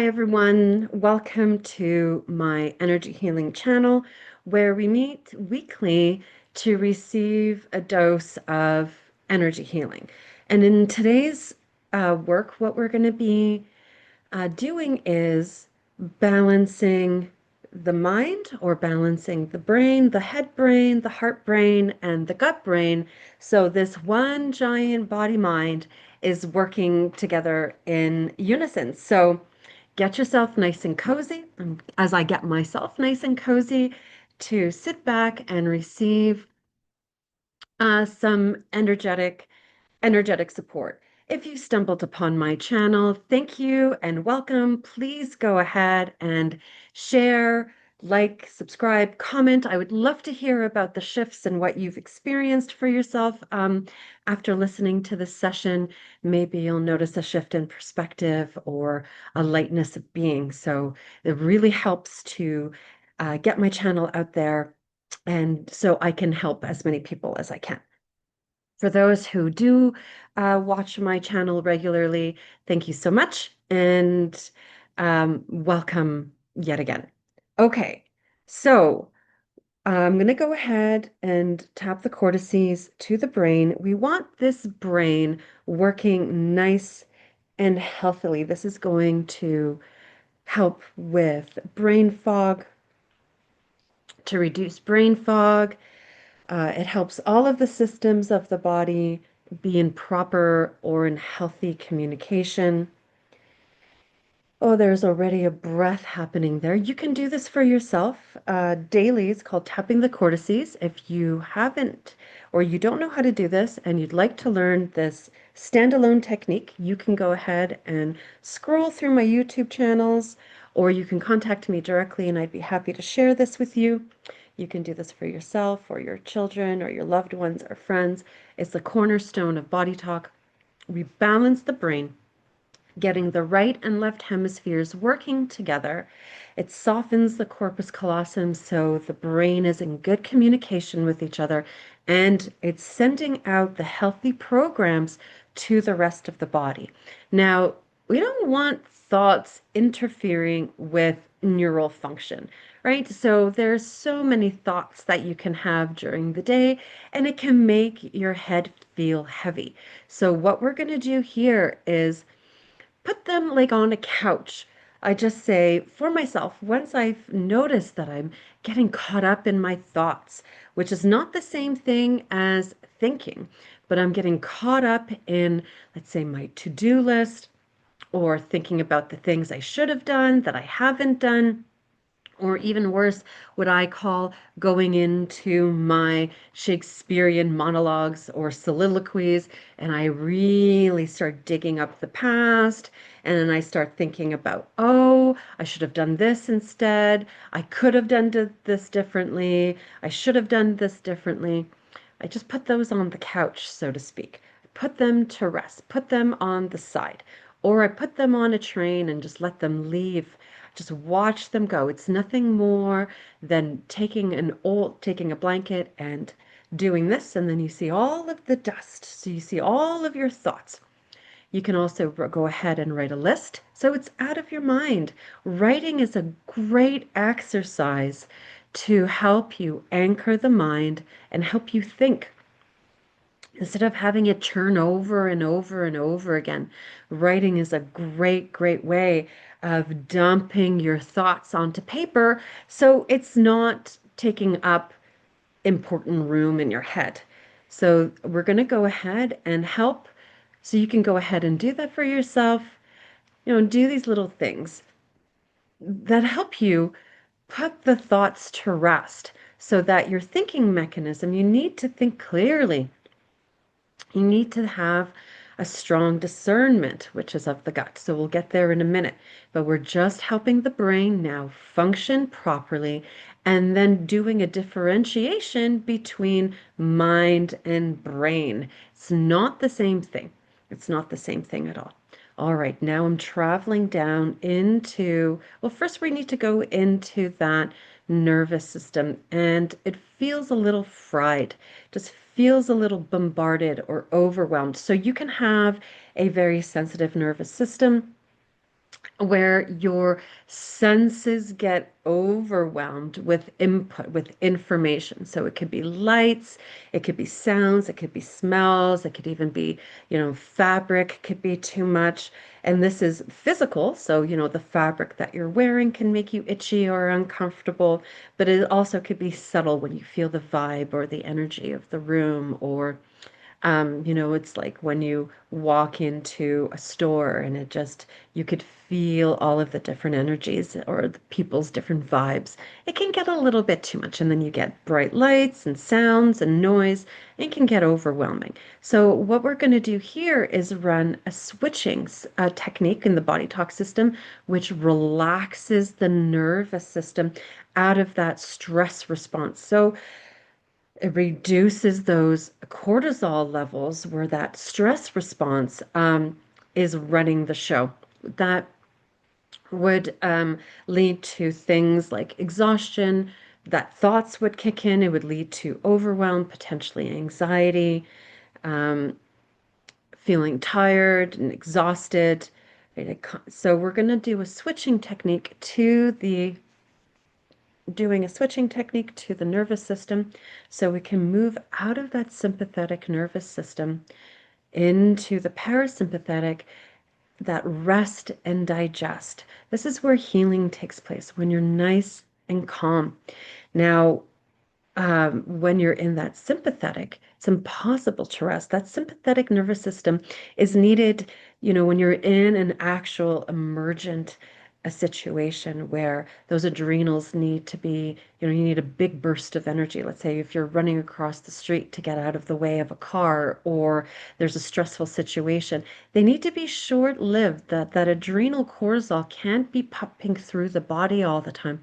Hi, everyone. Welcome to my energy healing channel where we meet weekly to receive a dose of energy healing. And in today's work, what we're going to be doing is balancing the mind or balancing the brain, the head brain, the heart brain, and the gut brain. So this one giant body mind is working together in unison. So get yourself nice and cozy, as I get myself nice and cozy, to sit back and receive some energetic support. If you stumbled upon my channel, thank you and welcome. Please go ahead and share, like, subscribe, comment. I would love to hear about the shifts and what you've experienced for yourself after listening to this session. Maybe you'll notice a shift in perspective or a lightness of being. So it really helps to get my channel out there and so I can help as many people as I can. For those who do watch my channel regularly, thank you so much and welcome yet again. Okay, so I'm going to go ahead and tap the cortices to the brain. We want this brain working nice and healthily. This is going to help with brain fog, to reduce brain fog. It helps all of the systems of the body be in proper or in healthy communication. Oh, there's already a breath happening there. You can do this for yourself daily. It's called tapping the cortices. If you haven't or you don't know how to do this and you'd like to learn this standalone technique, you can go ahead and scroll through my YouTube channels, or you can contact me directly and I'd be happy to share this with you. You can do this for yourself or your children or your loved ones or friends. It's the cornerstone of Body Talk. We balance the brain, getting the right and left hemispheres working together. It softens the corpus callosum so the brain is in good communication with each other, and it's sending out the healthy programs to the rest of the body. Now, we don't want thoughts interfering with neural function, right? So there's so many thoughts that you can have during the day, and it can make your head feel heavy. So what we're going to do here is put them like on a couch. I just say for myself, once I've noticed that I'm getting caught up in my thoughts, which is not the same thing as thinking, but I'm getting caught up in, let's say, my to-do list or thinking about the things I should have done that I haven't done, or even worse, what I call going into my Shakespearean monologues or soliloquies, and I really start digging up the past, and then I start thinking about, oh, I should have done this instead. I could have done this differently. I should have done this differently. I just put those on the couch, so to speak. Put them to rest, put them on the side, or I put them on a train and just let them leave. Just watch them go. It's nothing more than taking a blanket and doing this, and then you see all of the dust. So you see all of your thoughts. You can also go ahead and write a list so it's out of your mind. Writing is a great exercise to help you anchor the mind and help you think instead of having it churn over and over and over again. Writing is a great way of dumping your thoughts onto paper so it's not taking up important room in your head. So we're going to go ahead and help. So you can go ahead and do that for yourself, do these little things that help you put the thoughts to rest so that your thinking mechanism, you need to think clearly. You need to have a strong discernment, which is of the gut. So we'll get there in a minute. But we're just helping the brain now function properly and then doing a differentiation between mind and brain. It's not the same thing. It's not the same thing at all. All right, now I'm traveling down into, well, first we need to go into that nervous system, and it feels a little fried, just feels a little bombarded or overwhelmed. So you can have a very sensitive nervous system, where your senses get overwhelmed with input, with information. So it could be lights, it could be sounds, it could be smells, it could even be, fabric could be too much. And this is physical. So, the fabric that you're wearing can make you itchy or uncomfortable, but it also could be subtle when you feel the vibe or the energy of the room, or it's like when you walk into a store and you could feel all of the different energies or the people's different vibes. It can get a little bit too much, and then you get bright lights and sounds and noise, and it can get overwhelming. So, what we're going to do here is run a switching technique in the body talk system, which relaxes the nervous system out of that stress response. So, it reduces those cortisol levels where that stress response is running the show. That would lead to things like exhaustion, that thoughts would kick in, it would lead to overwhelm, potentially anxiety, um, feeling tired and exhausted. Right? So we're going to do a switching technique to the doing a switching technique to the nervous system so we can move out of that sympathetic nervous system into the parasympathetic, that rest and digest. This is where healing takes place, when you're nice and calm. Now, when you're in that sympathetic, it's impossible to rest. That sympathetic nervous system is needed, when you're in an actual emergent a situation where those adrenals need to be, you need a big burst of energy. Let's say if you're running across the street to get out of the way of a car, or there's a stressful situation, they need to be short-lived. That adrenal cortisol can't be pumping through the body all the time.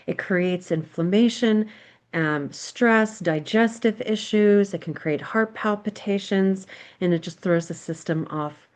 It creates inflammation, stress, digestive issues. It can create heart palpitations, and it just throws the system off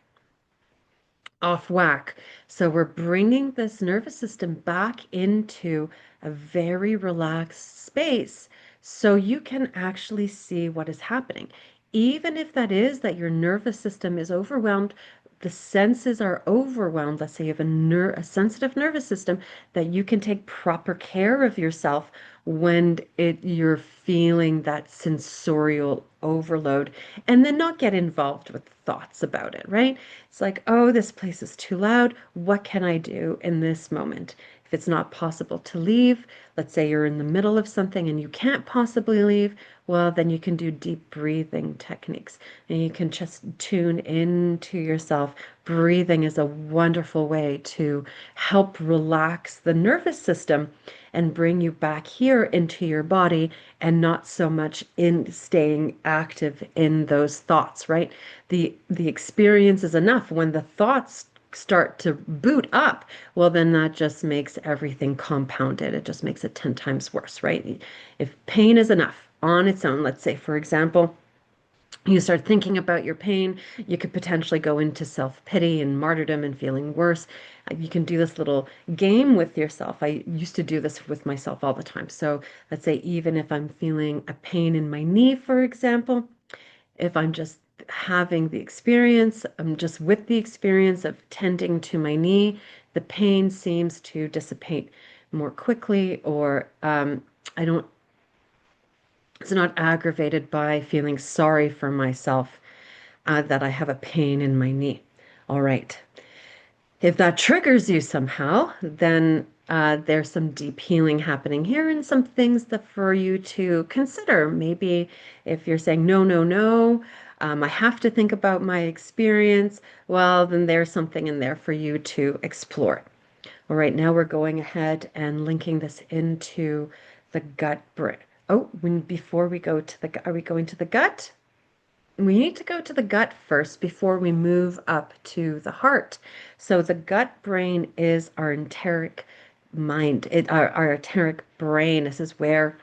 whack. So we're bringing this nervous system back into a very relaxed space so you can actually see what is happening. Even if that is that your nervous system is overwhelmed, the senses are overwhelmed. Let's say you have a sensitive nervous system, that you can take proper care of yourself when you're feeling that sensorial overload, and then not get involved with thoughts about it, right? It's like, oh, this place is too loud. What can I do in this moment? If it's not possible to leave, let's say you're in the middle of something and you can't possibly leave, well, then you can do deep breathing techniques, and you can just tune into yourself. Breathing is a wonderful way to help relax the nervous system and bring you back here into your body, and not so much in staying active in those thoughts, right? The experience is enough. When the thoughts start to boot up, well, then that just makes everything compounded. It just makes it 10 times worse, right? If pain is enough on its own, let's say, for example, you start thinking about your pain, you could potentially go into self-pity and martyrdom and feeling worse. You can do this little game with yourself. I used to do this with myself all the time. So let's say even if I'm feeling a pain in my knee, for example, if I'm just having the experience, I'm just with the experience of tending to my knee, the pain seems to dissipate more quickly, or I don't it's not aggravated by feeling sorry for myself that I have a pain in my knee. All right. If that triggers you somehow, then there's some deep healing happening here, and some things that for you to consider. Maybe if you're saying, no, no, no, I have to think about my experience, well, then there's something in there for you to explore. All right, now we're going ahead and linking this into the gut brain. Oh, before we go to the, are we going to the gut? We need to go to the gut first before we move up to the heart. So the gut brain is our enteric mind, our enteric brain. This is where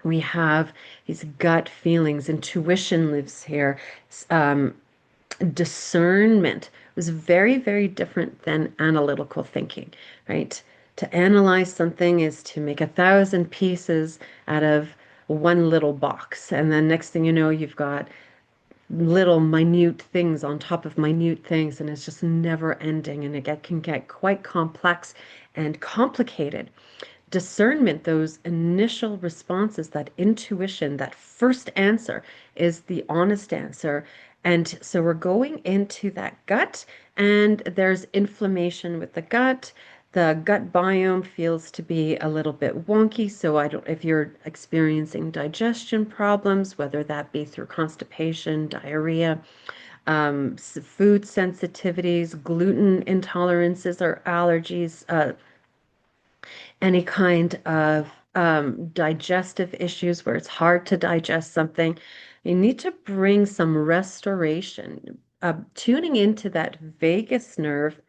we have these gut feelings. Intuition lives here. Um, Discernment was very, very different than analytical thinking, right? To analyze something is to make 1,000 pieces out of one little box. And then next thing you know, you've got little minute things on top of minute things, and it's just never ending, and can get quite complex and complicated. Discernment, those initial responses, that intuition, that first answer is the honest answer. And so we're going into that gut, and there's inflammation with the gut. The gut biome feels to be a little bit wonky. So if you're experiencing digestion problems, whether that be through constipation, diarrhea, food sensitivities, gluten intolerances or allergies, any kind of digestive issues where it's hard to digest something, you need to bring some restoration, tuning into that vagus nerve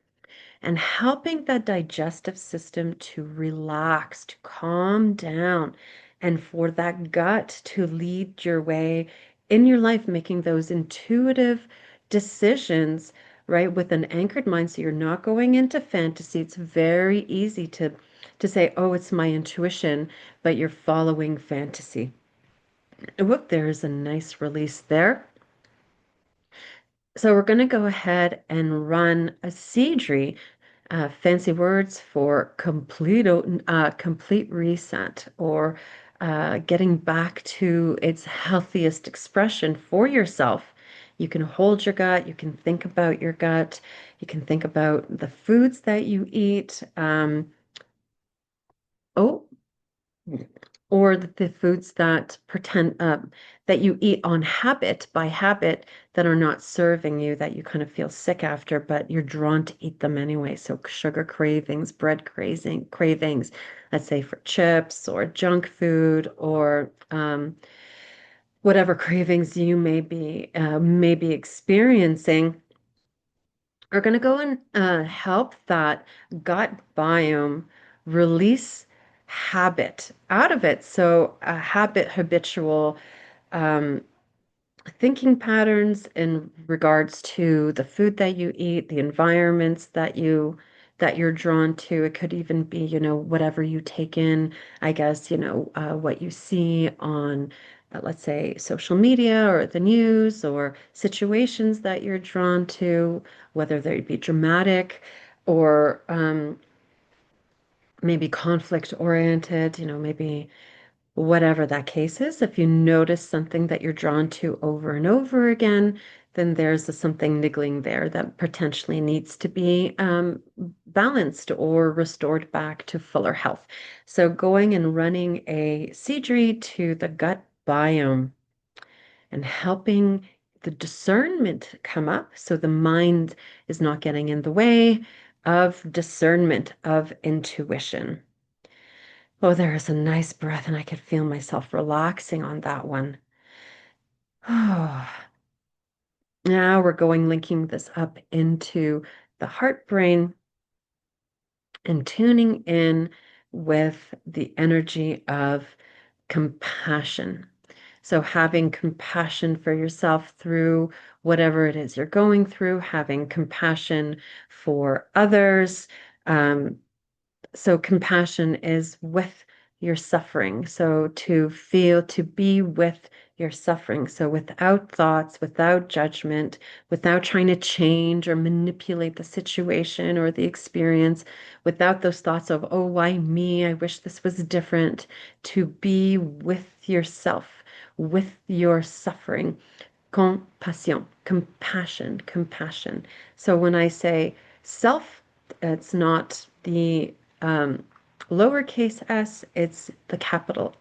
and helping that digestive system to relax, to calm down, and for that gut to lead your way in your life, making those intuitive decisions, right, with an anchored mind. So you're not going into fantasy. It's very easy to say, oh, it's my intuition, but you're following fantasy. Whoop, there's a nice release there. So we're going to go ahead and run a Seedry, fancy words for complete reset, or getting back to its healthiest expression for yourself. You can hold your gut, you can think about your gut, you can think about the foods that you eat. Oh, or the foods that pretend that you eat on habit, by habit, that are not serving you, that you kind of feel sick after, but you're drawn to eat them anyway. So sugar cravings, bread cravings, let's say for chips or junk food, or whatever cravings you may be experiencing, are going to go and help that gut biome release habit out of it. So a habitual um, thinking patterns in regards to the food that you eat, the environments that you're drawn to. It could even be, whatever you take in, I guess, what you see on, let's say, social media or the news, or situations that you're drawn to, whether they be dramatic or maybe conflict oriented, maybe whatever that case is. If you notice something that you're drawn to over and over again, then there's something niggling there that potentially needs to be balanced or restored back to fuller health. So going and running a Seedry to the gut biome and helping the discernment come up, so the mind is not getting in the way of discernment, of intuition. Oh, there is a nice breath, and I could feel myself relaxing on that one. Oh, now we're linking this up into the heart brain and tuning in with the energy of compassion. So having compassion for yourself through whatever it is you're going through, having compassion for others, so compassion is with your suffering. So to be with your suffering. So without thoughts, without judgment, without trying to change or manipulate the situation or the experience, without those thoughts of, oh, why me? I wish this was different. To be with yourself, with your suffering. Compassion, compassion, compassion. So when I say self, it's not the lowercase s, it's the capital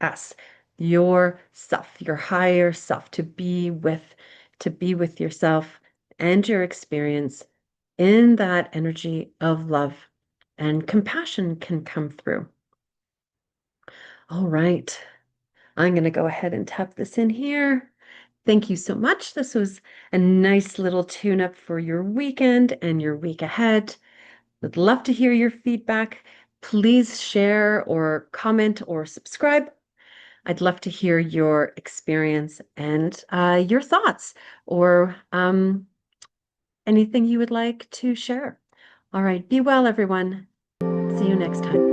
S. Your self, your higher self, to be with yourself and your experience in that energy of love, and compassion can come through. All right. I'm going to go ahead and tap this in here. Thank you so much. This was a nice little tune-up for your weekend and your week ahead. Would love to hear your feedback. Please share or comment or subscribe. I'd love to hear your experience and your thoughts, or anything you would like to share. All right, be well, everyone. See you next time.